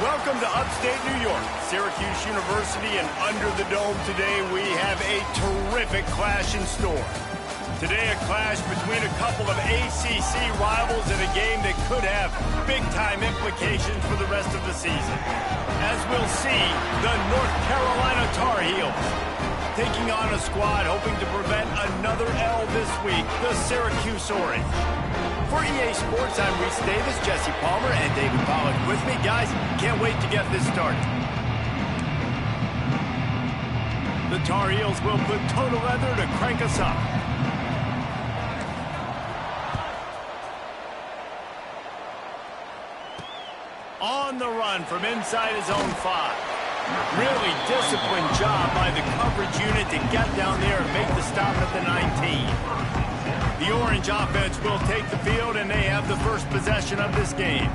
Welcome to upstate New York, Syracuse University, and under the dome today we have a terrific clash in store. Today a clash between a couple of ACC rivals in a game that could have big-time implications for the rest of the season. As we'll see, the North Carolina Tar Heels taking on a squad hoping to prevent another L this week, the Syracuse Yr3. For EA Sports, I'm Reese Davis, Jesse Palmer, and David Pollack with me. Guys, can't wait to get this started. The Tar Heels will put total leather to crank us up. On the run from inside his own 5. Really disciplined job by the coverage unit to get down there and make the stop at the 19. The Orange offense will take the field, and they have the first possession of this game.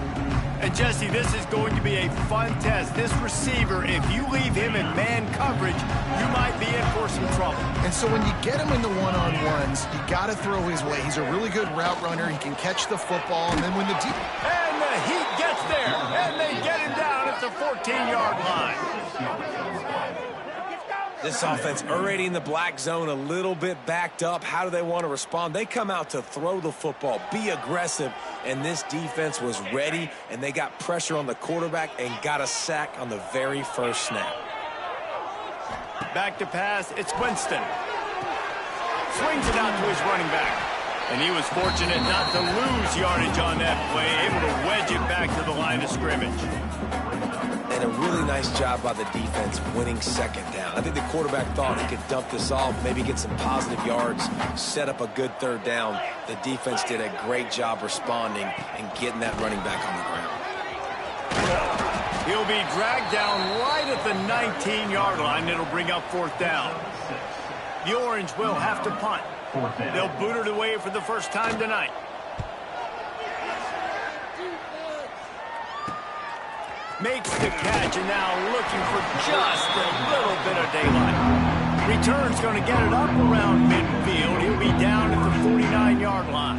And, Jesse, this is going to be a fun test. This receiver, if you leave him in man coverage, you might be in for some trouble. And so when you get him in the one-on-ones, you got to throw his way. He's a really good route runner. He can catch the football, and then when the deep... And the Heat gets there, and they get him down at the 14-yard line. This offense already in the black zone, a little bit backed up. How do they want to respond? They come out to throw the football, be aggressive, and this defense was ready, and they got pressure on the quarterback and got a sack on the very first snap. Back to pass, it's Winston. Swings it out to his running back. And he was fortunate not to lose yardage on that play, able to wedge it back to the line of scrimmage. And a really nice job by the defense winning second down. I think the quarterback thought he could dump this off, maybe get some positive yards, set up a good third down. The defense did a great job responding and getting that running back on the ground. He'll be dragged down right at the 19-yard line. It'll bring up fourth down. The Orange will have to punt. They'll boot it away for the first time tonight. Makes the catch, and now looking for just a little bit of daylight. Return's going to get it up around midfield. He'll be down at the 49-yard line.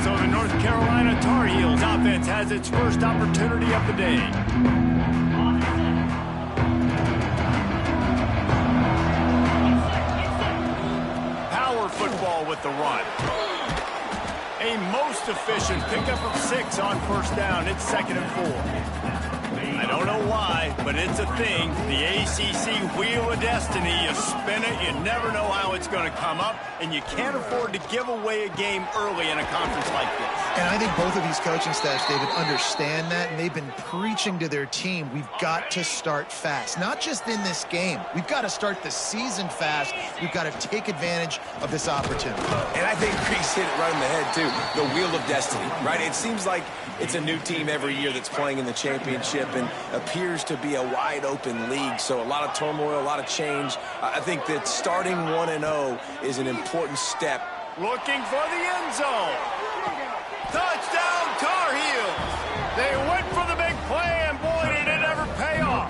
So the North Carolina Tar Heels offense has its first opportunity of the day. Power football with the run. A most efficient pickup of 6 on first down. It's 2nd and 4. I don't know why, but it's a thing. The ACC Wheel of Destiny. You spin it, you never know how it's going to come up, and you can't afford to give away a game early in a conference like this. And I think both of these coaching staffs, David, understand that, and they've been preaching to their team, we've got to start fast. Not just in this game. We've got to start the season fast. We've got to take advantage of this opportunity. And I think Reese hit it right in the head, too. The Wheel of Destiny, right? It seems like it's a new team every year that's playing in the championship and appears to be a wide-open league. So a lot of turmoil, a lot of change. I think that starting 1-0 is an important step. Looking for the end zone. Touchdown, Tar Heels. They went for the big play, and boy, did it ever pay off.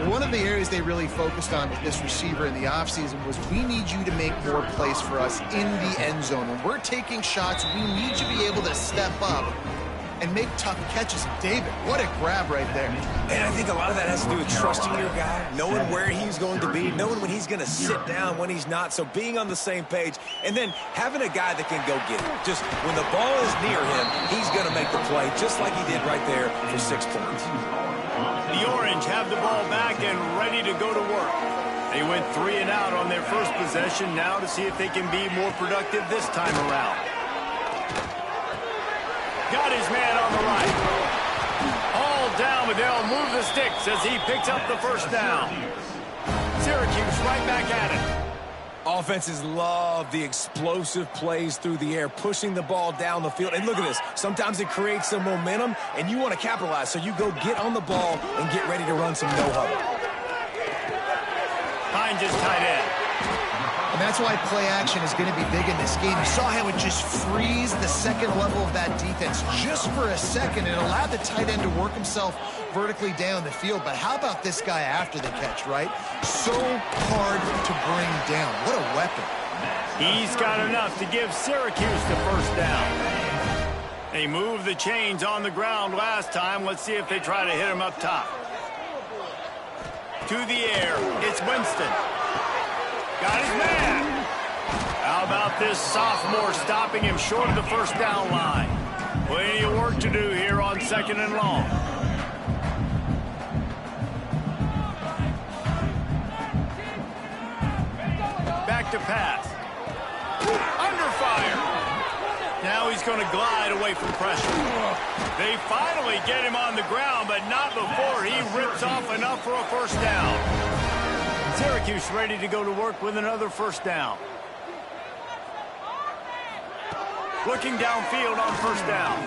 One of the areas they really focused on with this receiver in the offseason was we need you to make more plays for us in the end zone. When we're taking shots, we need you to be able to step up and make tough catches. David, what a grab right there. And I think a lot of that has to do with trusting your guy, knowing where he's going to be, knowing when he's going to sit down, when he's not. So being on the same page, and then having a guy that can go get it. Just when the ball is near him, he's going to make the play, just like he did right there for 6 points. The Orange have the ball back and ready to go to work. They went 3 and out on their first possession, now to see if they can be more productive this time around. Got his man on the right. All down, but they'll move the sticks as he picks up the first down. Syracuse right back at it. Offenses love the explosive plays through the air, pushing the ball down the field. And look at this. Sometimes it creates some momentum, and you want to capitalize. So you go get on the ball and get ready to run some no-huddle. Hines is tight end. And that's why play action is going to be big in this game. You saw how it just frees the second level of that defense just for a second. It allowed the tight end to work himself vertically down the field. But how about this guy after the catch, right? So hard to bring down. What a weapon. He's got enough to give Syracuse the first down. They moved the chains on the ground last time. Let's see if they try to hit him up top. To the air, it's Winston. Got his man. How about this sophomore stopping him short of the first down line? Plenty of work to do here on 2nd and long. Back to pass. Under fire. Now he's going to glide away from pressure. They finally get him on the ground, but not before he rips off enough for a first down. Syracuse ready to go to work with another first down. Looking downfield on first down.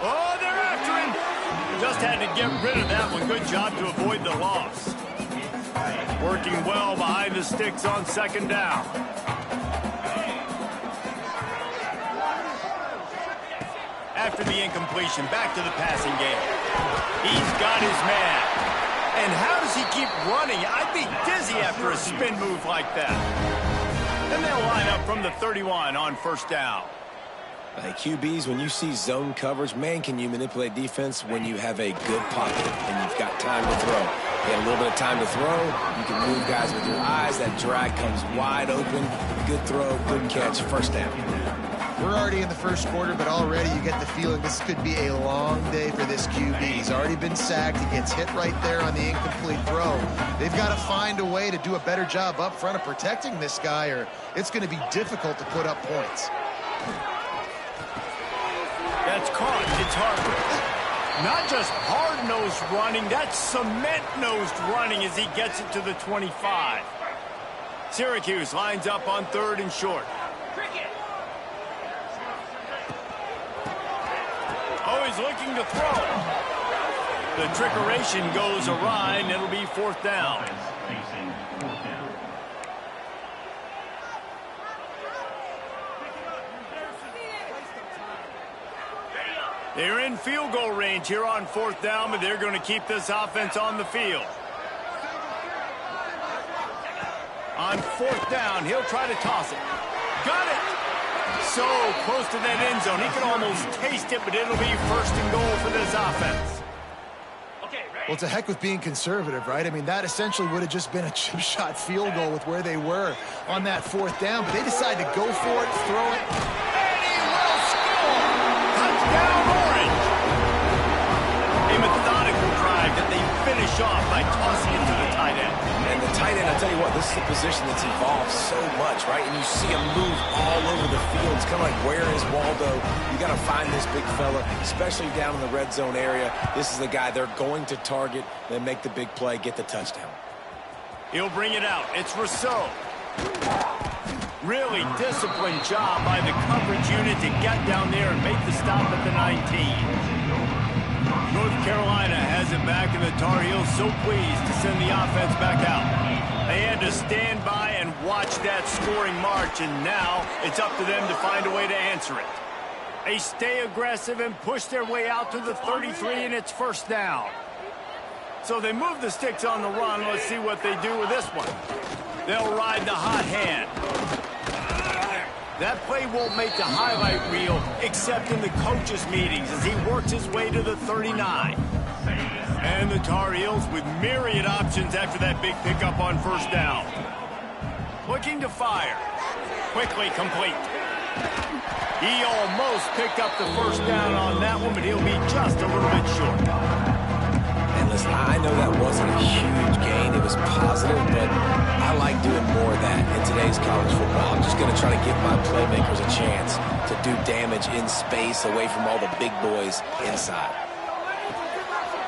Oh, they're after him. Just had to get rid of that one. Good job to avoid the loss. Working well behind the sticks on 2nd down. After the incompletion, back to the passing game. He's got his man. And how does he keep running? I'd be dizzy after a spin move like that. And they'll line up from the 31 on first down. Hey, QBs, when you see zone coverage, man, can you manipulate defense when you have a good pocket and you've got time to throw. You have a little bit of time to throw. You can move guys with your eyes. That drag comes wide open. Good throw, good catch, first down. We're already in the first quarter, but already you get the feeling this could be a long day for this QB. He's already been sacked. He gets hit right there on the incomplete throw. They've got to find a way to do a better job up front of protecting this guy, or it's going to be difficult to put up points. That's caught. It's Harper. Not just hard-nosed running, that's cement-nosed running as he gets it to the 25. Syracuse lines up on 3rd and short. Oh, he's looking to throw. The trickeration goes awry, and it'll be 4th down. They're in field goal range here on 4th down, but they're going to keep this offense on the field. On 4th down, he'll try to toss it. Got it! So close to that end zone. He can almost taste it, but it'll be 1st and goal for this offense. Well, it's a heck with being conservative, right? I mean, that essentially would have just been a chip shot field goal with where they were on that 4th down, but they decide to go for it, throw it. And he will score! Touchdown, Orange! A methodical drive that they finish off by tossing it to the tight end. And the tight end, I tell you what, this is a position that's evolved so much, right? And you see him move all over the field. It's kind of like, where is Waldo? You got to find this big fella, especially down in the red zone area. This is the guy they're going to target, then make the big play, get the touchdown. He'll bring it out. It's Rousseau. Really disciplined job by the coverage unit to get down there and make the stop at the 19. North Carolina has it back, and the Tar Heels so pleased to send the offense back out. They had to stand by and watch that scoring march, and now it's up to them to find a way to answer it. They stay aggressive and push their way out to the 33, and it's 1st down. So they move the sticks on the run. Let's see what they do with this one. They'll ride the hot hand. That play won't make the highlight reel except in the coaches' meetings as he works his way to the 39. And the Tar Heels with myriad options after that big pickup on 1st down. Looking to fire. Quickly complete. He almost picked up the 1st down on that one, but he'll be just a little bit short. And listen, I know that wasn't a huge gain. It was positive, but I like doing more of that in today's college football. I'm just going to try to give my playmakers a chance to do damage in space away from all the big boys inside.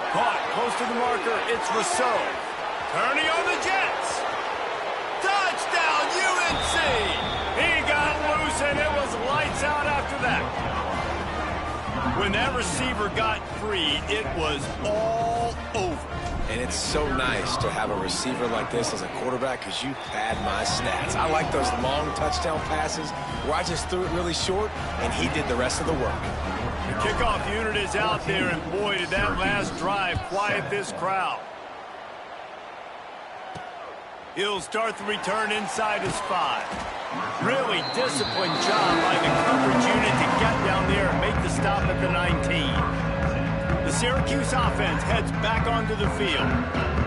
Caught close to the marker. It's Rousseau. Turning on the Jets. Touchdown, UNC! He got loose, and it was lights out after that. When that receiver got free, it was all over. And it's so nice to have a receiver like this as a quarterback because you pad my stats. I like those long touchdown passes where I just threw it really short, and he did the rest of the work. The kickoff unit is out there, and boy, did that last drive quiet this crowd. He'll start the return inside his 5. Really disciplined job by the coverage unit to get down there and make the stop at the 19. The Syracuse offense heads back onto the field.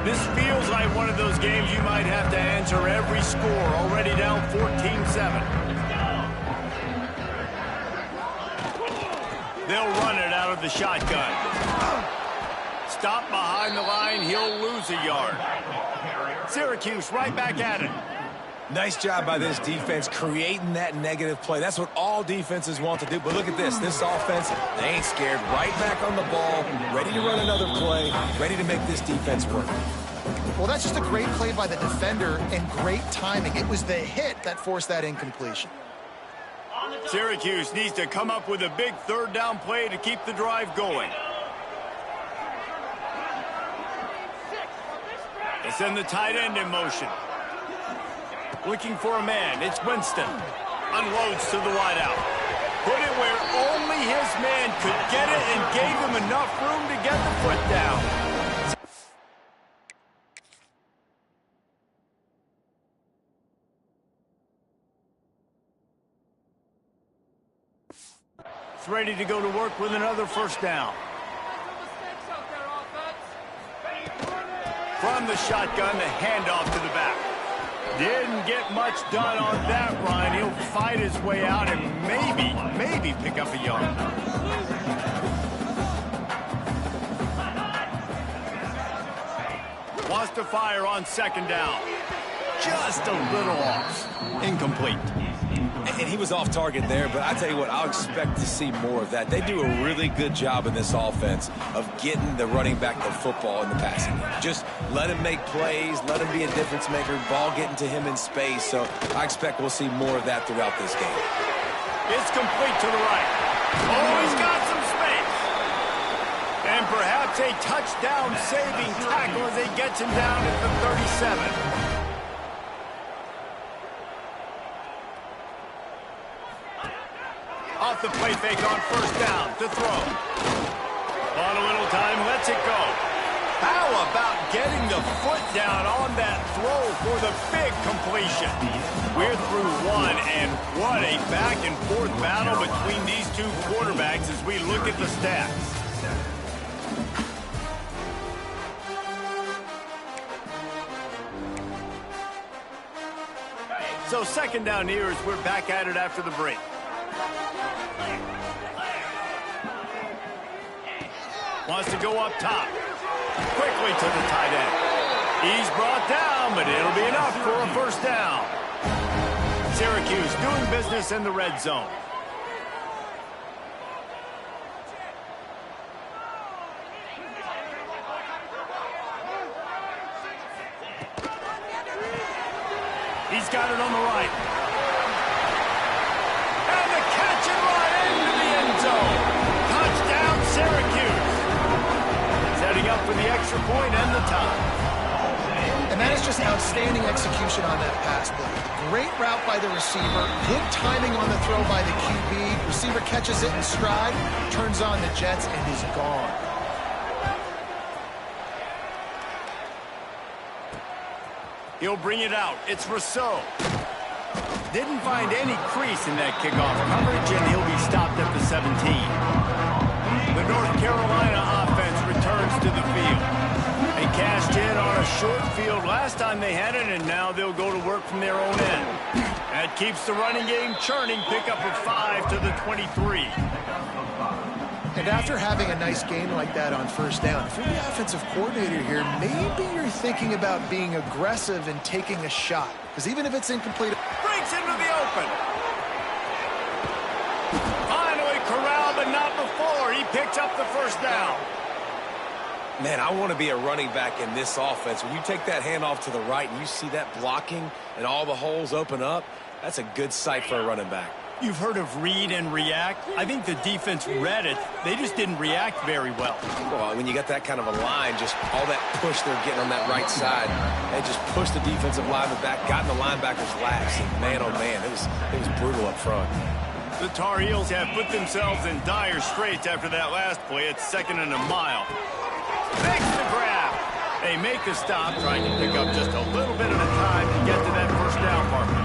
This feels like one of those games you might have to answer every score, already down 14-7. They'll run it out of the shotgun. Stop behind the line, he'll lose a yard. Syracuse right back at it. Nice job by this defense creating that negative play. That's what all defenses want to do. But look at this. This offense, they ain't scared. Right back on the ball, ready to run another play, ready to make this defense work. Well, that's just a great play by the defender and great timing. It was the hit that forced that incompletion. Syracuse needs to come up with a big third down play to keep the drive going. They send the tight end in motion. Looking for a man. It's Winston. Unloads to the wideout. Put it where only his man could get it and gave him enough room to get the foot down. It's ready to go to work with another first down. From the shotgun, the handoff to the back. Didn't get much done on that run. He'll fight his way out and maybe pick up a yard. Wants to fire on second down. Just a little off. Incomplete. And he was off target there, but I tell you what, I'll expect to see more of that. They do a really good job in this offense of getting the running back the football in the passing game. Just let him make plays, let him be a difference maker, ball getting to him in space. So I expect we'll see more of that throughout this game. It's complete to the right. Oh, he's got some space. And perhaps a touchdown-saving tackle as he gets him down at the 37. Off the play fake on first down to throw. On a little time, lets it go. How about getting the foot down on that throw for the big completion? We're through one, and what a back-and-forth battle between these two quarterbacks as we look at the stats. So second down here as we're back at it after the break. Wants to go up top. Quickly to the tight end. He's brought down, but it'll be enough for a first down. Syracuse doing business in the red zone. He's got it on the right. And the catch and run into the end zone. Touchdown, Syracuse. Setting up for the extra point and the tie. And that is just outstanding execution on that pass play. Great route by the receiver. Good timing on the throw by the QB. Receiver catches it in stride, turns on the jets, and is gone. He'll bring it out. It's Rousseau. Didn't find any crease in that kickoff coverage, and he'll be stopped at the 17. The North Carolina offense returns to the field. They cashed in on a short field last time they had it, and now they'll go to work from their own end. That keeps the running game churning. Pick up of 5 to the 23. And after having a nice game like that on first down, if you're the offensive coordinator here, maybe you're thinking about being aggressive and taking a shot. Because even if it's incomplete... Breaks into the open. Finally corralled, but not before. He picks up the first down. Man, I want to be a running back in this offense. When you take that handoff to the right and you see that blocking and all the holes open up, that's a good sight for a running back. You've heard of read and react. I think the defense read it. They just didn't react very well. Well, when you got that kind of a line, just all that push they're getting on that right side, they just pushed the defensive lineman back, got in the linebacker's laps, and man, oh man, it was brutal up front. The Tar Heels have put themselves in dire straits after that last play. It's 2nd and a mile. Makes the grab. They make the stop, trying to pick up just a little bit of a time to get to that first down marker.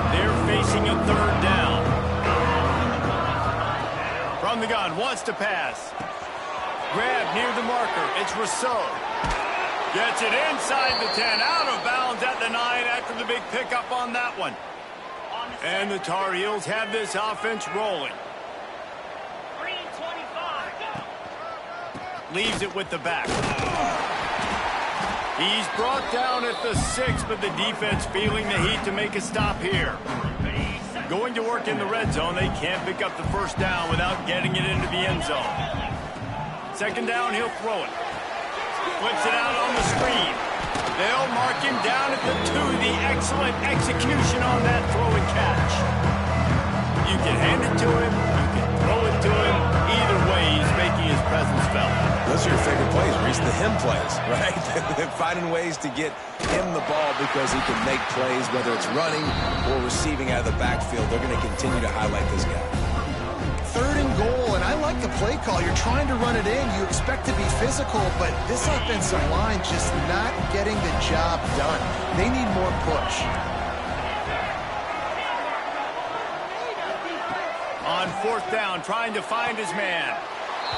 They're facing a third down. From the gun, wants to pass. Grab near the marker. It's Rousseau. Gets it inside the 10, out of bounds at the 9 after the big pickup on that one. And the Tar Heels have this offense rolling. Leaves it with the back. He's brought down at the 6, but the defense feeling the heat to make a stop here. Going to work in the red zone. They can't pick up the first down without getting it into the end zone. Second down, he'll throw it. Flips it out on the screen. They'll mark him down at the 2. The excellent execution on that throw and catch. You can hand it to him. You can throw it to him. Either way, he's making his presence felt. Those are your favorite plays, Reese, the him plays, right? Finding ways to get him the ball because he can make plays, whether it's running or receiving out of the backfield. They're going to continue to highlight this guy. Third and goal, and I like the play call. You're trying to run it in. You expect to be physical, but this offensive line just not getting the job done. They need more push. On fourth down, trying to find his man.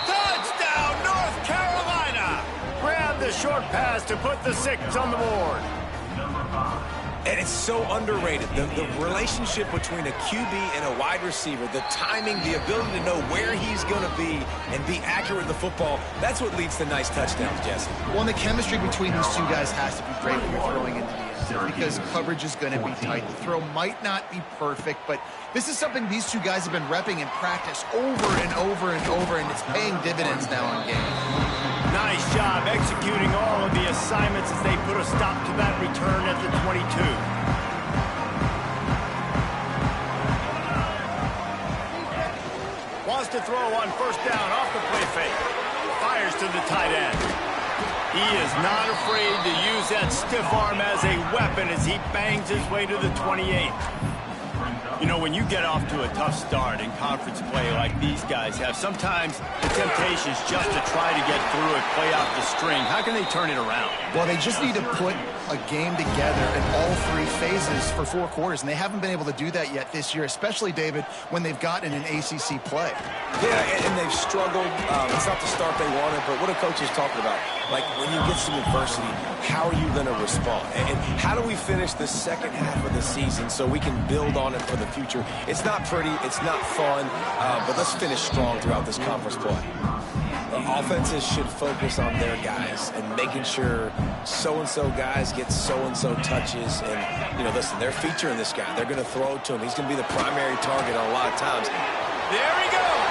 Touchdown, North Carolina! Grab the short pass to put the 6 on the board. And it's so underrated. The relationship between a QB and a wide receiver, the timing, the ability to know where he's going to be and be accurate with the football, that's what leads to nice touchdowns, Jesse. Well, and the chemistry between these two guys has to be great when you're throwing into the end zone because coverage is going to be tight. The throw might not be perfect, but this is something these two guys have been repping in practice over and over and over, and it's paying dividends now in games. Nice job executing all of the assignments as they put a stop to that return at the 22. Wants to throw on first down off the play fake. Fires to the tight end. He is not afraid to use that stiff arm as a weapon as he bangs his way to the 28. You know, when you get off to a tough start in conference play like these guys have, sometimes the temptation is just to try to get through it, play out the string. How can they turn it around? Well, they just need to put a game together in all 3 phases for 4 quarters, and they haven't been able to do that yet this year, especially, David, when they've gotten an ACC play. Yeah, and they've struggled. It's not the start they wanted, but what a coach is talking about. Like, when you get some adversity, how are you going to respond? And how do we finish the second half of the season so we can build on it for the future? It's not pretty, it's not fun, but let's finish strong throughout this conference play. The offenses should focus on their guys and making sure so-and-so guys get so-and-so touches. And, you know, listen, they're featuring this guy. They're going to throw it to him. He's going to be the primary target on a lot of times. There he goes!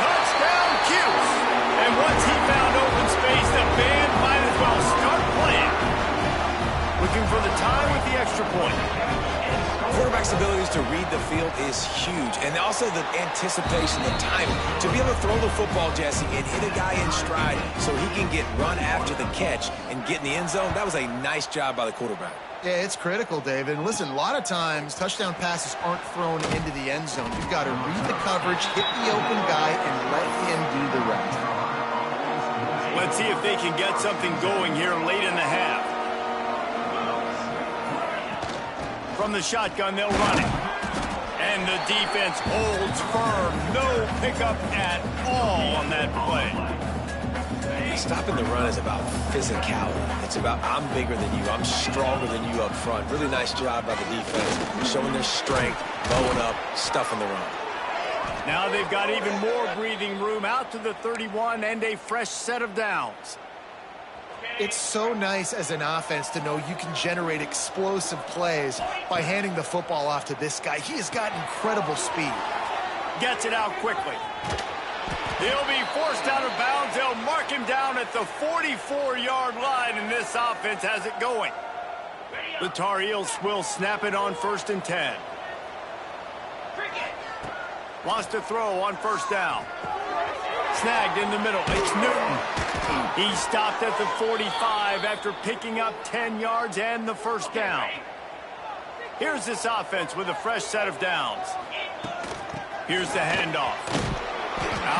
Touchdown, Cuse! And once he found open space, the band might as well start playing. Looking for the time with the extra point. Quarterback's abilities to read the field is huge. And also the anticipation, the timing. To be able to throw the football, Jesse, and hit a guy in stride so he can get run after the catch and get in the end zone, that was a nice job by the quarterback. Yeah, it's critical, David. And listen, a lot of times touchdown passes aren't thrown into the end zone. You've got to read the coverage, hit the open guy, and let him do the rest. Let's see if they can get something going here late in the half. From the shotgun, they'll run it. And the defense holds firm. No pickup at all on that play. Stopping the run is about physicality. It's about I'm bigger than you. I'm stronger than you up front. Really nice job by the defense. Showing their strength, bowing up, stuffing the run. Now they've got even more breathing room out to the 31 and a fresh set of downs. It's so nice as an offense to know you can generate explosive plays by handing the football off to this guy. He has got incredible speed. Gets it out quickly. He'll be forced out of bounds. They'll mark him down at the 44-yard line, and this offense has it going. The Tar Heels will snap it on 1st and 10. Wants to throw on first down. Snagged in the middle. It's Newton. He stopped at the 45 after picking up 10 yards and the first down. Here's this offense with a fresh set of downs. Here's the handoff.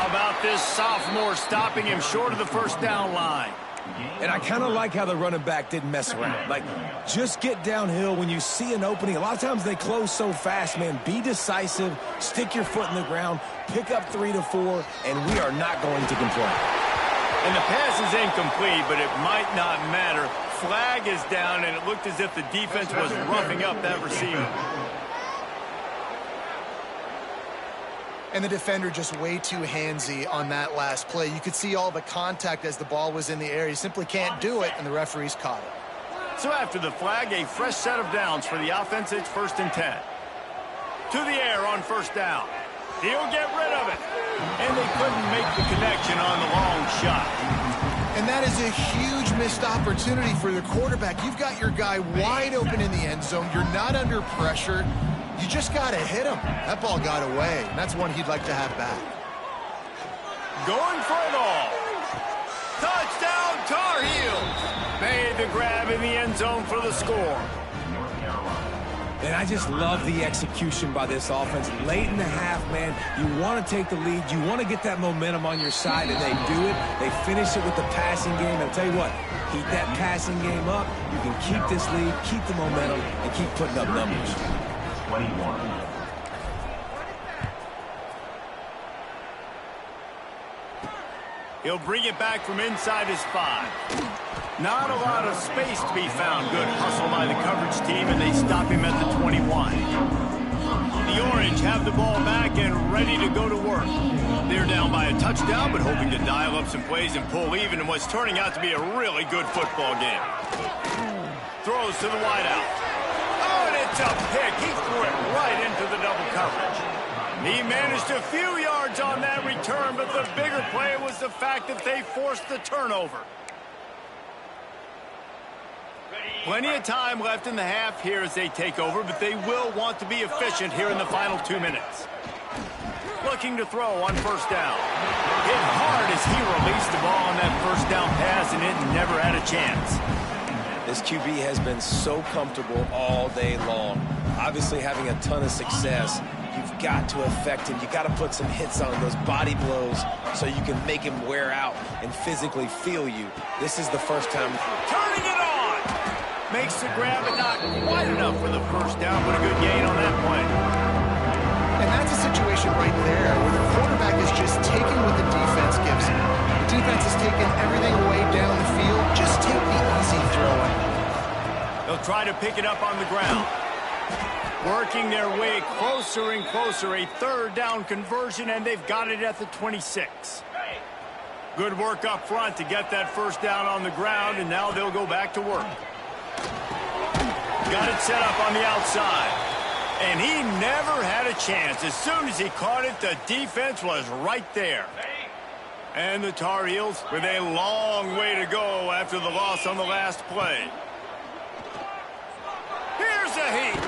How about this sophomore stopping him short of the first down line? And I kind of like how the running back didn't mess around. Like, just get downhill when you see an opening. A lot of times they close so fast, man. Be decisive, stick your foot in the ground, pick up 3 to 4, and we are not going to complain. And the pass is incomplete, but it might not matter. Flag is down, and it looked as if the defense was roughing up that receiver. And the defender just way too handsy on that last play. You could see all the contact as the ball was in the air. He simply can't do it, and the referees caught it. So after the flag, a fresh set of downs for the offense. It's 1st and 10. To the air on first down. He'll get rid of it. And they couldn't make the connection on the long shot. And that is a huge missed opportunity for the quarterback. You've got your guy wide open in the end zone. You're not under pressure. You just got to hit him. That ball got away, and that's one he'd like to have back. Going for it all. Touchdown, Tar Heels. Made the grab in the end zone for the score. And I just love the execution by this offense. Late in the half, man, you want to take the lead. You want to get that momentum on your side, and they do it. They finish it with the passing game. And I'll tell you what, keep that passing game up. You can keep this lead, keep the momentum, and keep putting up numbers. 21. He'll bring it back from inside his 5. Not a lot of space to be found. Good hustle by the coverage team, and they stop him at the 21. The Orange have the ball back and ready to go to work. They're down by a touchdown, but hoping to dial up some plays and pull even in what's turning out to be a really good football game. Throws to the wideout. Oh, and it's a pick. He threw it right into the double coverage. He managed a few yards on that return, but the bigger play was the fact that they forced the turnover. Plenty of time left in the half here as they take over, but they will want to be efficient here in the final 2 minutes. Looking to throw on first down. Hit hard as he released the ball on that first down pass, and it never had a chance. This QB has been so comfortable all day long. Obviously having a ton of success. You've got to affect him. You've got to put some hits on him, those body blows, so you can make him wear out and physically feel you. This is the first time. Turning it on! Makes the grab, but not quite enough for the first down, but a good gain on that play. And that's a situation right there where the quarterback is just taking what the defense gives him. The defense is taking everything away down the field. Just take the easy throwing. They'll try to pick it up on the ground. Working their way closer and closer. A 3rd down conversion, and they've got it at the 26. Good work up front to get that first down on the ground, and now they'll go back to work. Got it set up on the outside. And he never had a chance. As soon as he caught it, the defense was right there. And the Tar Heels with a long way to go after the loss on the last play. Here's a heat.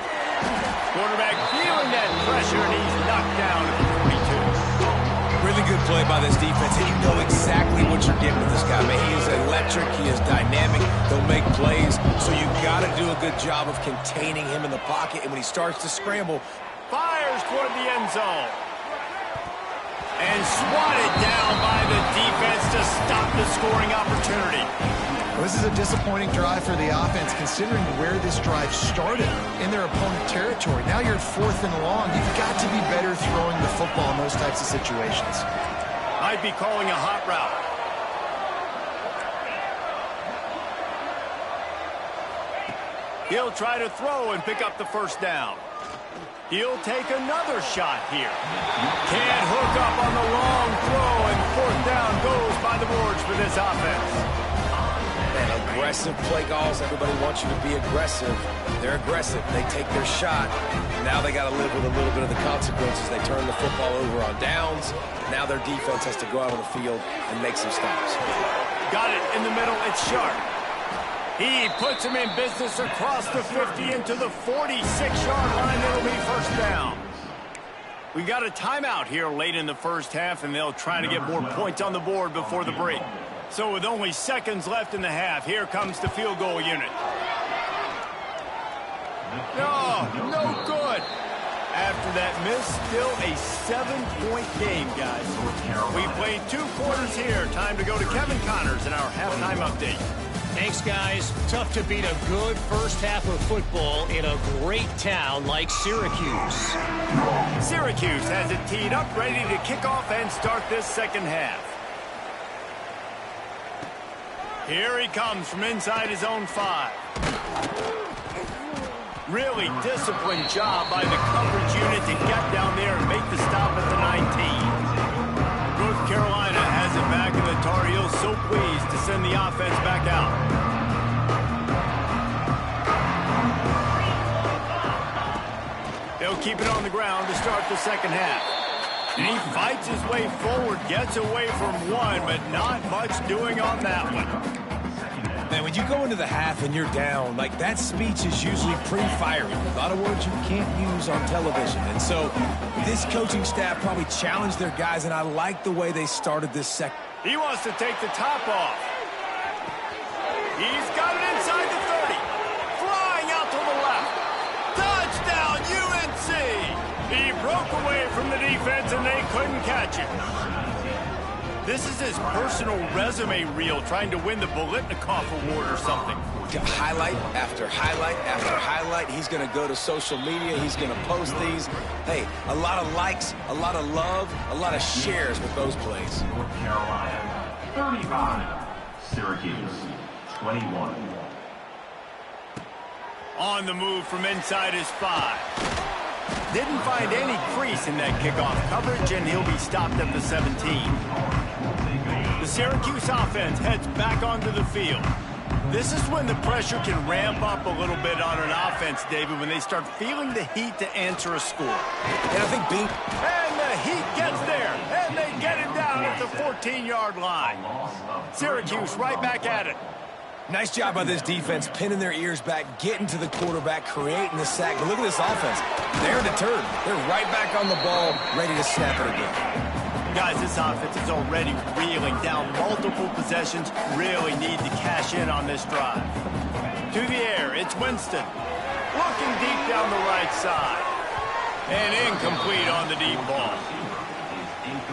Quarterback feeling that pressure, and he's knocked down at the 42. Really good play by this defense, and you know exactly what you're getting with this guy. Man, he is electric. He is dynamic. He'll make plays, so you've got to do a good job of containing him in the pocket. And when he starts to scramble, fires toward the end zone. And swatted down by the defense to stop the scoring opportunity. Well, this is a disappointing drive for the offense, considering where this drive started in their opponent territory. Now you're 4th and long. You've got to be better throwing the football in those types of situations. Might be calling a hot route. He'll try to throw and pick up the first down. He'll take another shot here. Can't hook up on the long throw, and 4th down goes by the boards for this offense. man, aggressive play calls. Everybody wants you to be aggressive. They're aggressive. They take their shot. Now they got to live with a little bit of the consequences. They turn the football over on downs. Now their defense has to go out on the field and make some stops. Got it in the middle. It's Sharp. He puts him in business across the 50 into the 46-yard line. It'll be first down. We got a timeout here late in the first half, and they'll try to get more points on the board before the break. So with only seconds left in the half, here comes the field goal unit. No good. After that miss, still a 7-point game, guys. We played 2 quarters here. Time to go to Kevin Connors in our halftime update. Thanks, guys. Tough to beat a good first half of football in a great town like Syracuse. Syracuse has it teed up, ready to kick off and start this second half. Here he comes from inside his own 5. Really disciplined job by the coverage unit to get down there and make the stop at the 19. North Carolina has it back, and the Tar Heels so pleased to send the offense back out. They'll keep it on the ground to start the second half. And he fights his way forward, gets away from one, but not much doing on that one. Man, when you go into the half and you're down, like, that speech is usually pretty fiery. A lot of words you can't use on television. And so this coaching staff probably challenged their guys, and I like the way they started this second. He wants to take the top off. He's got it inside the 30. Flying out to the left. Touchdown, UNC! He broke away from the defense, and they couldn't catch it. This is his personal resume reel, trying to win the Bolitnikoff Award or something. Highlight after highlight after highlight. He's going to go to social media. He's going to post these. Hey, a lot of likes, a lot of love, a lot of shares with those plays. North Carolina, 35. Syracuse, 21. On the move from inside his 5. Didn't find any crease in that kickoff coverage, and he'll be stopped at the 17. The Syracuse offense heads back onto the field. This is when the pressure can ramp up a little bit on an offense, David, when they start feeling the heat to answer a score. And I think And the heat gets there, and they get it down at the 14-yard line. Syracuse right back at it. nice job by this defense, pinning their ears back, getting to the quarterback, creating the sack. But look at this offense. They're deterred. They're right back on the ball, ready to snap it again. Guys, this offense is already reeling down multiple possessions. Really need to cash in on this drive. To the air, it's Winston. Looking deep down the right side. And incomplete on the deep ball.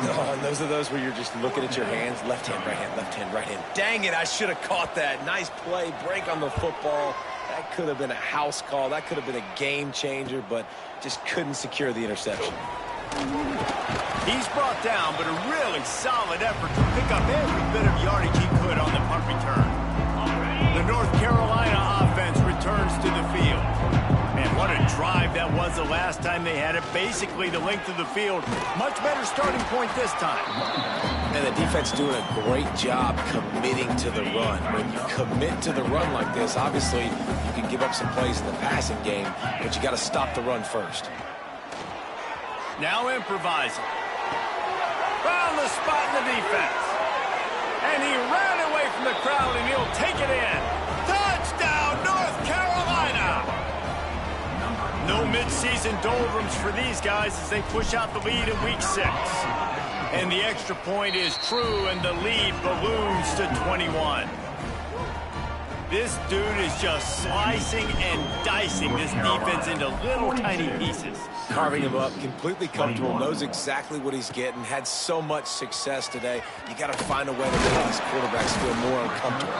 Oh, and those are those where you're just looking at your hands. Left hand, right hand, left hand, right hand. Dang it, I should have caught that. Nice play, break on the football. That could have been a house call. That could have been a game changer, but just couldn't secure the interception. He's brought down, but a really solid effort to pick up every bit of yardage he could on the punt return. The North Carolina offense returns to the field. Man, what a drive that was the last time they had it. Basically the length of the field. Much better starting point this time. And the defense doing a great job committing to the run. When you commit to the run like this, obviously you can give up some plays in the passing game, but you got to stop the run first. Now improvising. Found the spot in the defense. And he ran away from the crowd, and he'll take it in. Touchdown, North Carolina! No mid-season doldrums for these guys as they push out the lead in Week 6. And the extra point is true, and the lead balloons to 21. This dude is just slicing and dicing this defense into little tiny pieces. Carving him up, completely comfortable, knows exactly what he's getting, had so much success today. You got to find a way to make these quarterbacks feel more uncomfortable.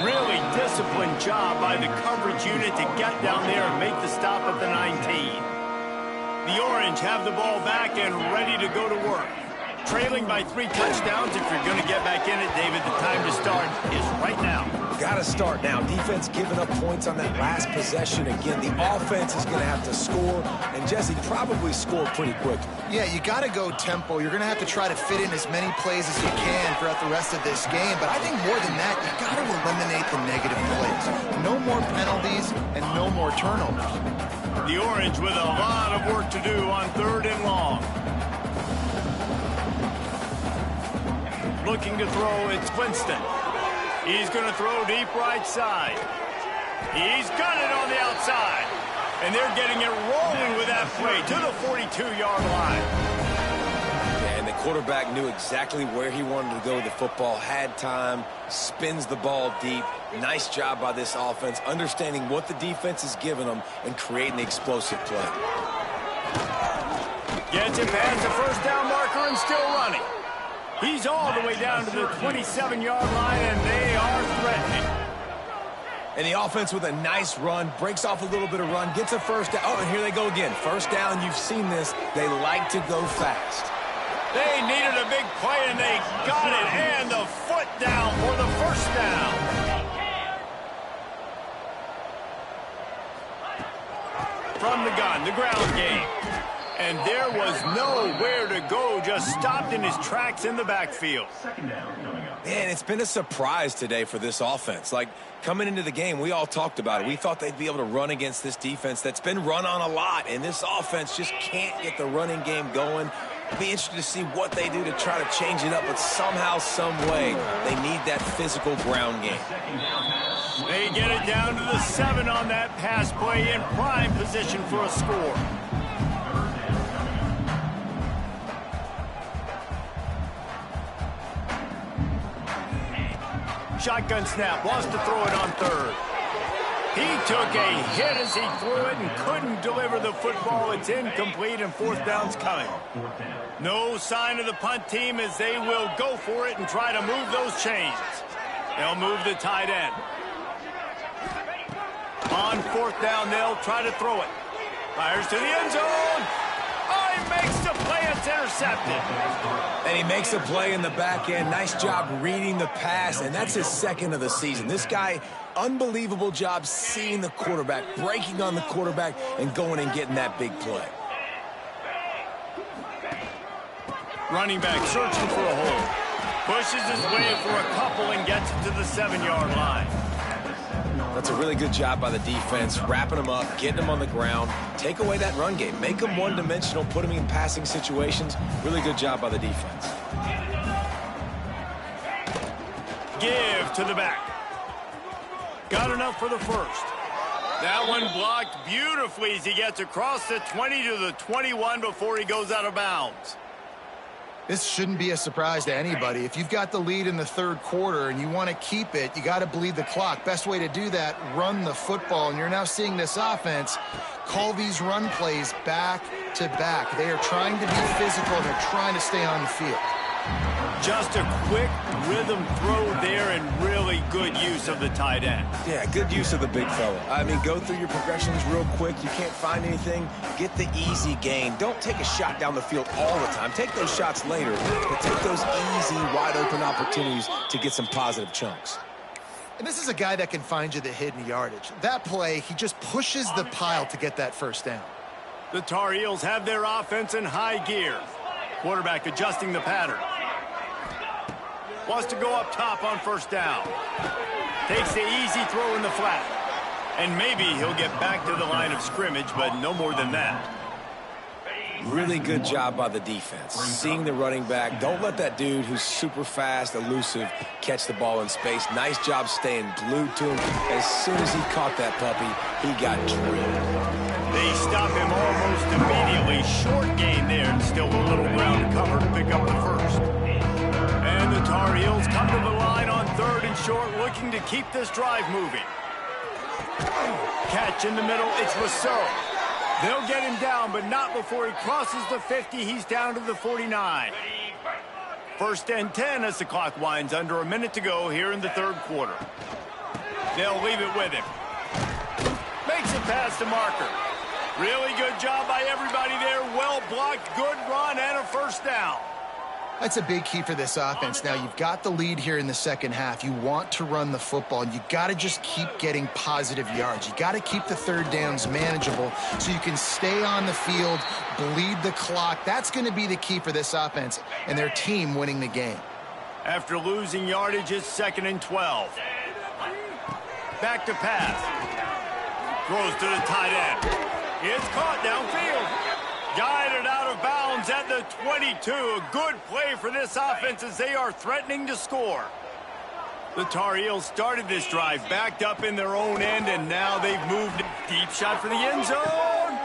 Really disciplined job by the coverage unit to get down there and make the stop at the 19. The Orange have the ball back and ready to go to work. Trailing by 3 touchdowns. If you're going to get back in it, David, the time to start is right now. Got to start now. Defense giving up points on that last possession. Again, the offense is going to have to score, and Jesse probably scored pretty quick. Yeah, you got to go tempo. You're going to have to try to fit in as many plays as you can throughout the rest of this game, but I think more than that, you got to eliminate the negative plays. No more penalties and no more turnovers. The Orange with a lot of work to do on 3rd and long. Looking to throw, it's Winston. He's going to throw deep right side. He's got it on the outside. And they're getting it rolling with that play to the 42-yard line. Yeah, and the quarterback knew exactly where he wanted to go with the football, had time, spins the ball deep. Nice job by this offense, understanding what the defense is giving them and creating the explosive play. Gets it past the first down marker and still running. He's all the way down to the 27-yard line, and they are threatening. And the offense with a nice run, breaks off a little bit of run, gets a first down. Oh, and here they go again. First down, you've seen this. They like to go fast. They needed a big play, and they got it. And the foot down for the first down. From the gun, the ground game. And there was nowhere to go, just stopped in his tracks in the backfield. Man, it's been a surprise today for this offense. Like, coming into the game, we all talked about it. We thought they'd be able to run against this defense that's been run on a lot, and this offense just can't get the running game going. I'll be interested to see what they do to try to change it up, but somehow, some way, they need that physical ground game. They get it down to the 7 on that pass play in prime position for a score. Shotgun snap, wants to throw it on third. He took a hit as he threw it and couldn't deliver the football. It's incomplete and fourth down's coming. No sign of the punt team as they will go for it and try to move those chains. They'll move the tight end. On fourth down, they'll try to throw it. Fires to the end zone. Oh, he makes the play. It's intercepted. And he makes a play in the back end. Nice job reading the pass, and that's his second of the season. This guy, unbelievable job seeing the quarterback, breaking on the quarterback, and going and getting that big play. Running back searching for a hole. Pushes his way for a couple and gets it to the 7-yard line. That's a really good job by the defense, wrapping them up, getting them on the ground, take away that run game, make them one-dimensional, put them in passing situations. Really good job by the defense. Give to the back. Got enough for the first. That one blocked beautifully as he gets across the 20 to the 21 before he goes out of bounds. This shouldn't be a surprise to anybody. If you've got the lead in the third quarter and you want to keep it, you got to bleed the clock. Best way to do that, run the football. And you're now seeing this offense call these run plays back to back. They are trying to be physical. They're trying to stay on the field. Just a quick rhythm throw there and really good use of the tight end. Yeah, good use of the big fella. I mean, go through your progressions real quick. You can't find anything. Get the easy gain. Don't take a shot down the field all the time. Take those shots later, but take those easy, wide-open opportunities to get some positive chunks. And this is a guy that can find you the hidden yardage. That play, he just pushes the pile to get that first down. The Tar Heels have their offense in high gear. Quarterback adjusting the pattern. Wants to go up top on first down. Takes the easy throw in the flat. And maybe he'll get back to the line of scrimmage, but no more than that. Really good job by the defense. Seeing the running back. Don't let that dude who's super fast, elusive, catch the ball in space. Nice job staying glued to him. As soon as he caught that puppy, he got drilled. They stop him almost immediately. Short gain there, and still a little ground to cover to pick up the first. And the Tar Heels come to the line on third and short, looking to keep this drive moving. Catch in the middle, it's Rousseau. They'll get him down, but not before he crosses the 50. He's down to the 49. First and 10 as the clock winds under a minute to go here in the third quarter. They'll leave it with him. Makes it past the marker. Really good job by everybody there. Well blocked, good run, and a first down. That's a big key for this offense. Now, you've got the lead here in the second half. You want to run the football, and you got to just keep getting positive yards. You got to keep the third downs manageable so you can stay on the field, bleed the clock. That's going to be the key for this offense and their team winning the game. After losing yardage, it's 2nd and 12. Back to pass. Throws to the tight end. It's caught downfield. Guided out of bounds at the 22. A good play for this offense as they are threatening to score. The Tar Heels started this drive backed up in their own end, and now they've moved. Deep shot for the end zone.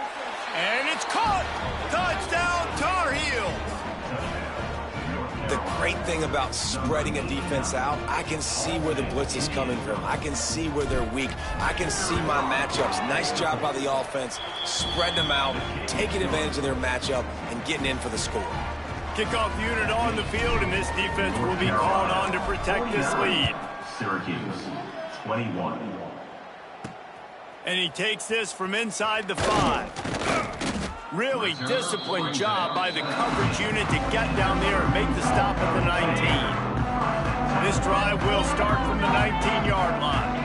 And it's caught. Touchdown, Tar Heels. The great thing about spreading a defense out, I can see where the blitz is coming from. I can see where they're weak. I can see my matchups. Nice job by the offense, spreading them out, taking advantage of their matchup, and getting in for the score. Kickoff unit on the field, and this defense will be called on to protect this lead. Syracuse, 21. And he takes this from inside the 5. Really disciplined job by the coverage unit to get down there and make the stop at the 19. This drive will start from the 19-yard line.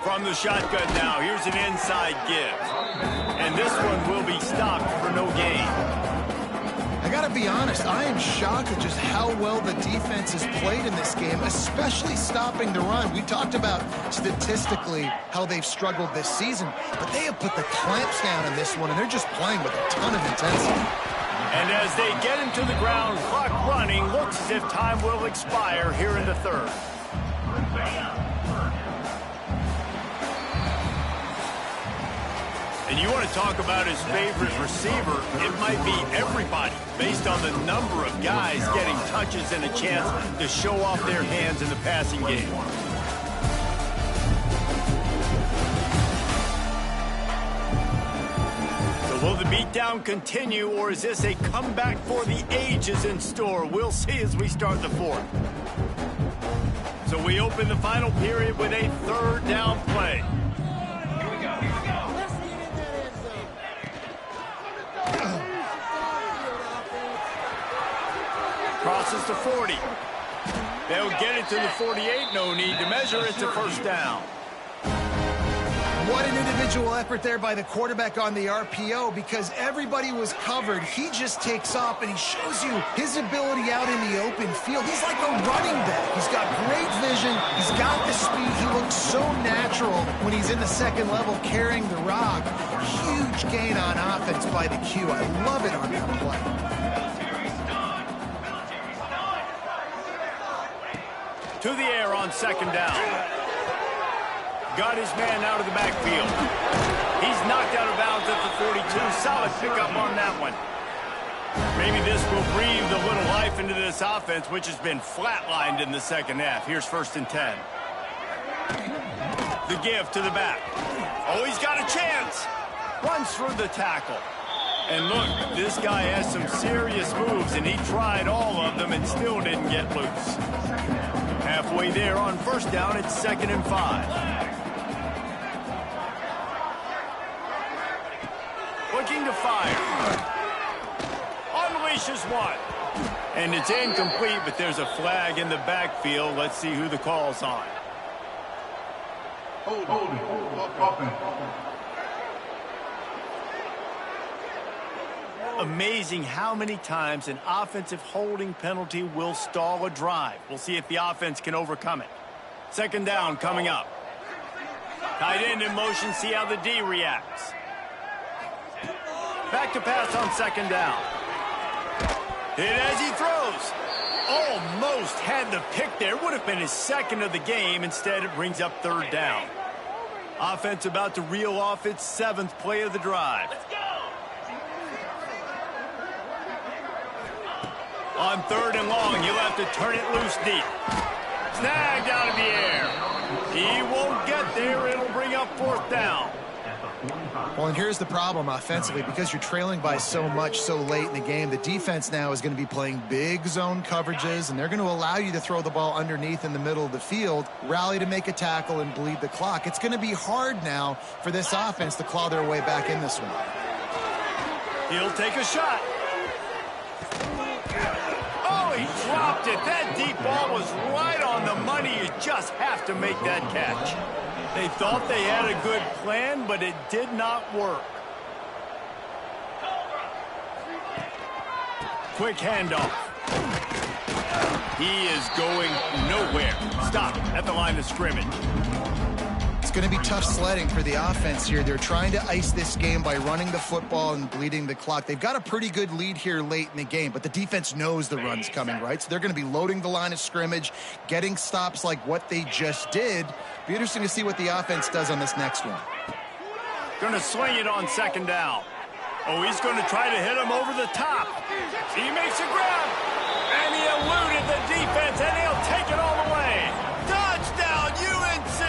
From the shotgun now, here's an inside give. And this one will be stopped for no gain. I gotta be honest, I am shocked at just how well the defense has played in this game, especially stopping the run. We talked about statistically how they've struggled this season, but they have put the clamps down in this one, and they're just playing with a ton of intensity. And as they get into the ground, clock running, looks as if time will expire here in the 3rd. And you want to talk about his favorite receiver, it might be everybody, based on the number of guys getting touches and a chance to show off their hands in the passing game. So will the beatdown continue, or is this a comeback for the ages in store? We'll see as we start the 4th. So we open the final period with a 3rd down play. Crosses to 40. They'll get it to the 48. No need to measure. It's a 1st down. What an individual effort there by the quarterback on the RPO, because everybody was covered. He just takes off, and he shows you his ability out in the open field. He's like a running back. He's got great vision. He's got the speed. He looks so natural when he's in the 2nd level carrying the rock. Huge gain on offense by the Q. I love it on that play. To the air on 2nd down. Got his man out of the backfield. He's knocked out of bounds at the 42. Solid pickup on that one. Maybe this will breathe a little life into this offense, which has been flatlined in the 2nd half. Here's 1st and 10. The give to the back. Oh, he's got a chance. Runs through the tackle. And look, this guy has some serious moves, and he tried all of them and still didn't get loose. Halfway there on 1st down, it's 2nd and 5. Looking to fire. Unleashes one. And it's incomplete, but there's a flag in the backfield. Let's see who the call's on. Amazing how many times an offensive holding penalty will stall a drive. We'll see if the offense can overcome it. 2nd down coming up. Tight end in motion, see how the D reacts. Back to pass on 2nd down. Hit as he throws. Almost had the pick there. Would have been his 2nd of the game. Instead, it brings up 3rd down. Offense about to reel off its 7th play of the drive. On 3rd and long, he'll have to turn it loose deep. Snagged out of the air. He won't get there. It'll bring up 4th down. Well, and here's the problem offensively. Because you're trailing by so much so late in the game, the defense now is going to be playing big zone coverages, and they're going to allow you to throw the ball underneath in the middle of the field, rally to make a tackle, and bleed the clock. It's going to be hard now for this offense to claw their way back in this one. He'll take a shot. Oh, he dropped it. That deep ball was right on the money. You just have to make that catch. They thought they had a good plan, but it did not work. Quick handoff. He is going nowhere. Stop at the line of scrimmage. It's going to be tough sledding for the offense here. They're trying to ice this game by running the football and bleeding the clock. They've got a pretty good lead here late in the game, but the defense knows the run's coming, right? So they're going to be loading the line of scrimmage, getting stops like what they just did. Be interesting to see what the offense does on this next one. Going to swing it on 2nd down. Oh, he's going to try to hit him over the top. He makes a grab, and he eluded the defense, and he'll take it all the way. Touchdown, UNC!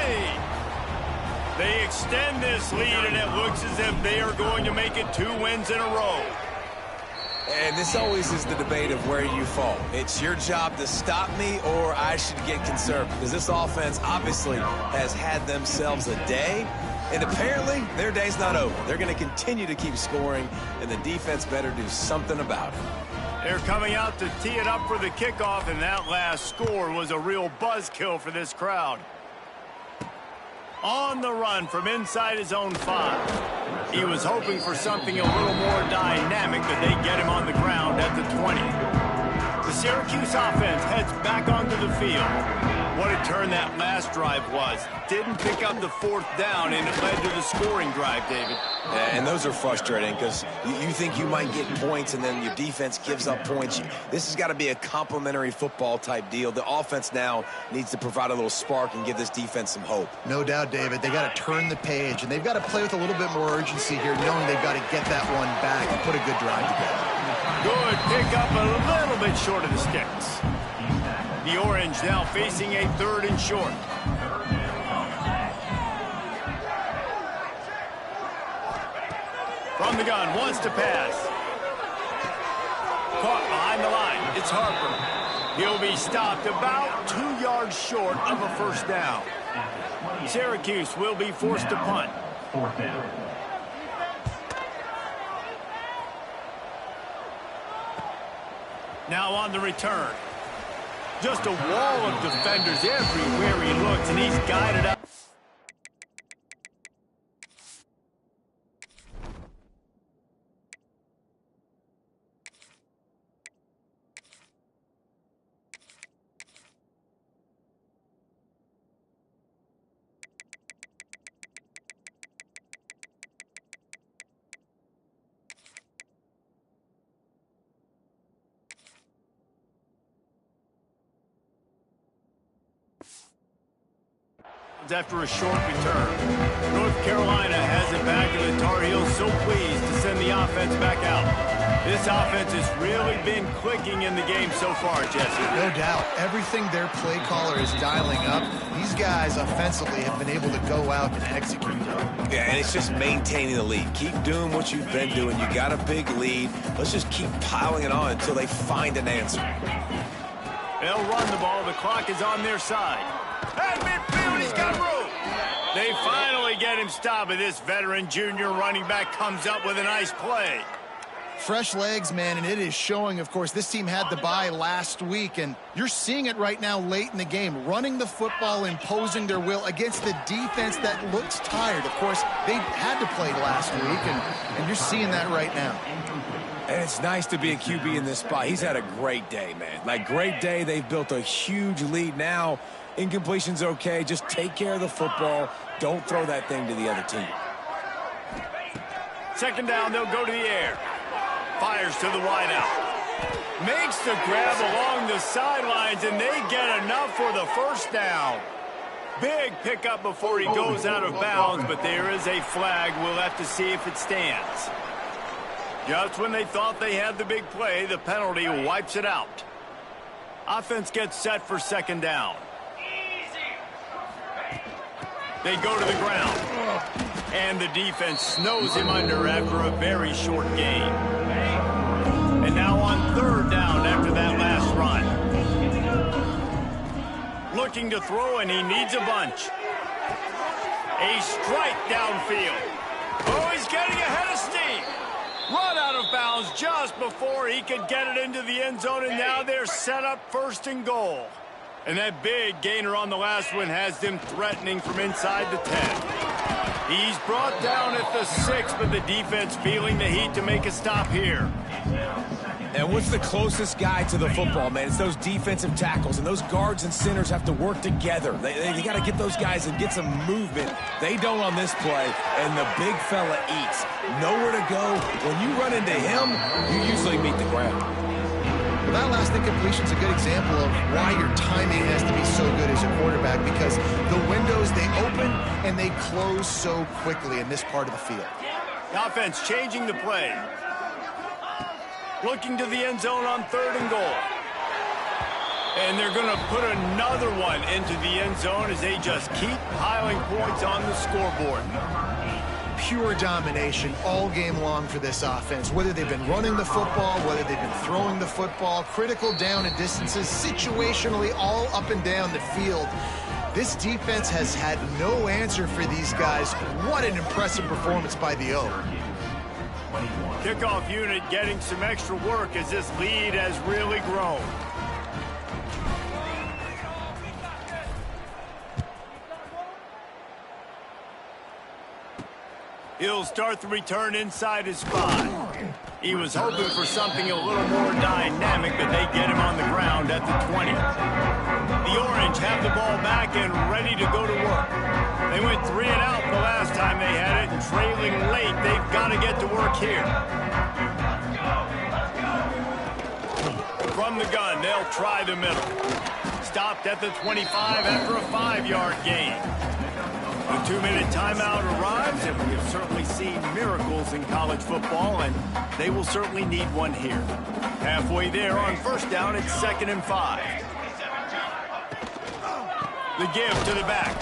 They extend this lead, and it looks as if they are going to make it 2 wins in a row. And this always is the debate of where you fall. It's your job to stop me, or I should get conservative. Because this offense obviously has had themselves a day, and apparently their day's not over. They're going to continue to keep scoring, and the defense better do something about it. They're coming out to tee it up for the kickoff, and that last score was a real buzzkill for this crowd. On the run from inside his own 5. He was hoping for something a little more dynamic, but they get him on the ground at the 20. The Syracuse offense heads back onto the field. What a turn that last drive was. Didn't pick up the 4th down, and it led to the scoring drive, David. Yeah, and those are frustrating because you think you might get points, and then your defense gives up points. This has got to be a complimentary football type deal. The offense now needs to provide a little spark and give this defense some hope. No doubt, David. They got to turn the page, and they've got to play with a little bit more urgency here, knowing they've got to get that one back and put a good drive together. Good pick up, a little bit short of the sticks. The Orange now facing a 3rd and short. From the gun, wants to pass. Caught behind the line. It's Harper. He'll be stopped about 2 yards short of a 1st down. Syracuse will be forced to punt. 4th down. Now on the return. Just a wall of defenders everywhere he looks, and he's guided up. After a short return. North Carolina has it back, and the Tar Heels so pleased to send the offense back out. This offense has really been clicking in the game so far, Jesse. No doubt. Everything their play caller is dialing up, these guys offensively have been able to go out and execute. Yeah, and it's just maintaining the lead. Keep doing what you've been doing. You got a big lead. Let's just keep piling it on until they find an answer. They'll run the ball. The clock is on their side. At midfield, he's got room. They finally get him stopped, and this veteran junior running back comes up with a nice play. Fresh legs, man, and it is showing. Of course, this team had the bye last week, and you're seeing it right now late in the game. Running the football, imposing their will against the defense that looks tired. Of course, they had to play last week, and you're seeing that right now. And it's nice to be a QB in this spot. He's had a great day, man. Like, great day. They've built a huge lead now. Incompletion's okay. Just take care of the football. Don't throw that thing to the other team. 2nd down, they'll go to the air. Fires to the wideout. Makes the grab along the sidelines, and they get enough for the 1st down. Big pickup before he goes out of bounds, but there is a flag. We'll have to see if it stands. Just when they thought they had the big play, the penalty wipes it out. Offense gets set for 2nd down. They go to the ground. And the defense snows him under after a very short game. And now on 3rd down after that last run. Looking to throw, and he needs a bunch. A strike downfield. Oh, he's getting ahead of steam. Run out of bounds just before he could get it into the end zone, and now they're set up 1st and goal. And that big gainer on the last one has them threatening from inside the 10. He's brought down at the 6, but the defense feeling the heat to make a stop here. And what's the closest guy to the football, man? It's those defensive tackles, and those guards and centers have to work together. They got to get those guys and get some movement. They don't on this play, and the big fella eats. Nowhere to go. When you run into him, you usually meet the ground. Well, that last incompletion is a good example of why your timing has to be so good as a quarterback, because the windows, they open and they close so quickly in this part of the field. The offense changing the play. Looking to the end zone on 3rd and goal. And they're going to put another one into the end zone as they just keep piling points on the scoreboard. Pure domination all game long for this offense. Whether they've been running the football, whether they've been throwing the football, critical down and distances, situationally all up and down the field. This defense has had no answer for these guys. What an impressive performance by the O. Kickoff unit getting some extra work as this lead has really grown. He'll start the return inside his spot. He was hoping for something a little more dynamic, but they get him on the ground at the 20. The Orange have the ball back and ready to go to work. They went 3 and out the last time they had it, and trailing late, they've got to get to work here. From the gun, they'll try the middle. Stopped at the 25 after a 5-yard gain. The 2-minute timeout arrives, and we have certainly seen miracles in college football, and they will certainly need one here. Halfway there on 1st down, it's 2nd and 5. The give to the back.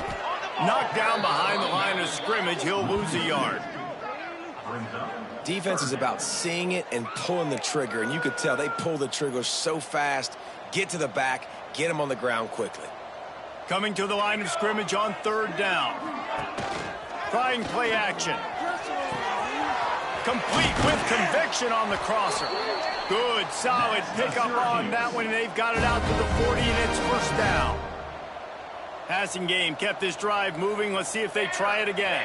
Knocked down behind the line of scrimmage. He'll lose a yard. Defense is about seeing it and pulling the trigger, and you could tell they pull the trigger so fast, get to the back, get him on the ground quickly. Coming to the line of scrimmage on 3rd down. Trying play action. Complete with conviction on the crosser. Good, solid pickup on that one. They've got it out to the 40, and it's 1st down. Passing game kept this drive moving. Let's see if they try it again.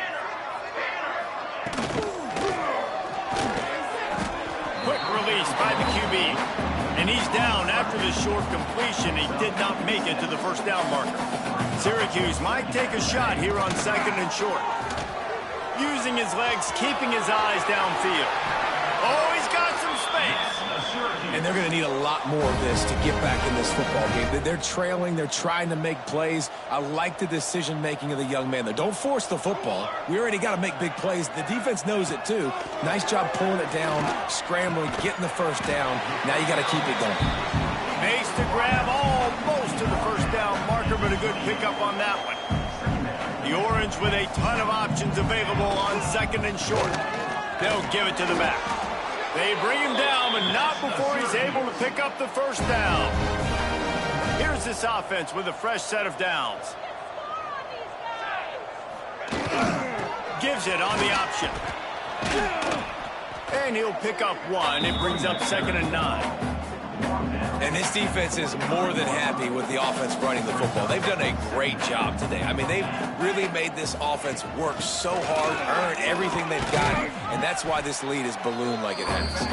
Quick release by the QB. And he's down after the short completion. He did not make it to the 1st down marker. Syracuse might take a shot here on 2nd and short. Using his legs, keeping his eyes downfield. Oh, he's got some space. And they're going to need a lot more of this to get back in this football game. They're trailing. They're trying to make plays. I like the decision-making of the young man there. Don't force the football. We already got to make big plays. The defense knows it, too. Nice job pulling it down, scrambling, getting the 1st down. Now you got to keep it going. Makes the grab almost to the 1st down marker, but a good pickup on that one. The Orange with a ton of options available on 2nd and short. They'll give it to the back. They bring him down, but not before he's able to pick up the 1st down. Here's this offense with a fresh set of downs. Gives it on the option. And he'll pick up 1. It brings up 2nd and 9. And this defense is more than happy with the offense running the football. They've done a great job today. I mean, they've really made this offense work so hard, earn everything they've got, and that's why this lead is ballooned like it has.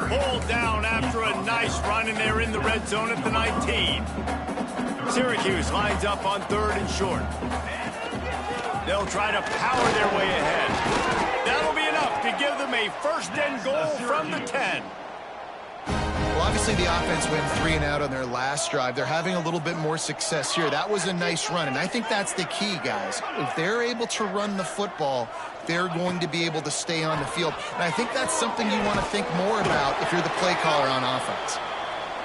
Pulled down after a nice run, and they're in the red zone at the 19. Syracuse lines up on 3rd and short. They'll try to power their way ahead. That'll be enough to give them a 1st and goal from the 10. Well, obviously the offense went 3 and out on their last drive. They're having a little bit more success here. That was a nice run, and I think that's the key, guys. If they're able to run the football, they're going to be able to stay on the field. And I think that's something you want to think more about if you're the play caller on offense.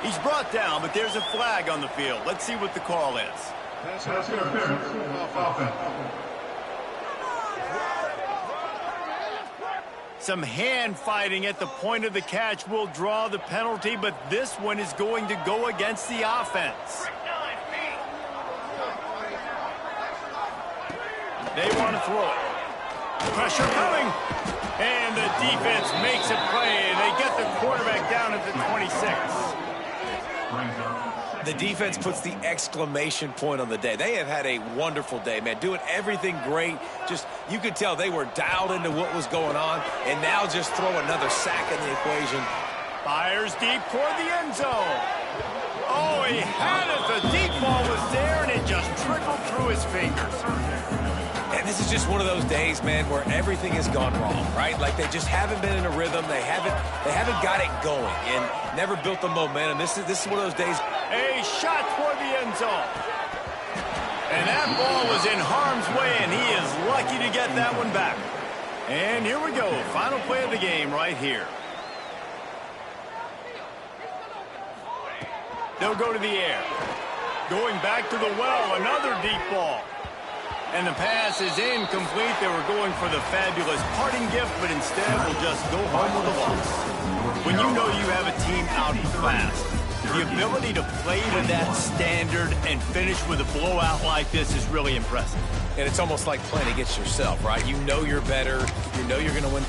He's brought down, but there's a flag on the field. Let's see what the call is. That's interference off offense. Some hand fighting at the point of the catch will draw the penalty, but this one is going to go against the offense. They want to throw it. Pressure coming. And the defense makes a play. They get the quarterback down at the 26. The defense puts the exclamation point on the day. They have had a wonderful day, man. Doing everything great. Just, you could tell they were dialed into what was going on, and now just throw another sack in the equation. Fires deep toward the end zone. Oh, he had it. The deep ball was there, and it just trickled through his fingers. And this is just one of those days, man, where everything has gone wrong, right? Like they just haven't been in a rhythm. They haven't got it going and never built the momentum. This is one of those days. A shot toward the end zone. And that ball was in harm's way, and he is lucky to get that one back. And here we go. Final play of the game right here. They'll go to the air. Going back to the well, another deep ball. And the pass is incomplete. They were going for the fabulous parting gift, but instead will just go home with a loss. When you know you have a team outclassed, the ability to play to that standard and finish with a blowout like this is really impressive. And it's almost like playing against yourself, right? You know you're better. You know you're going to win.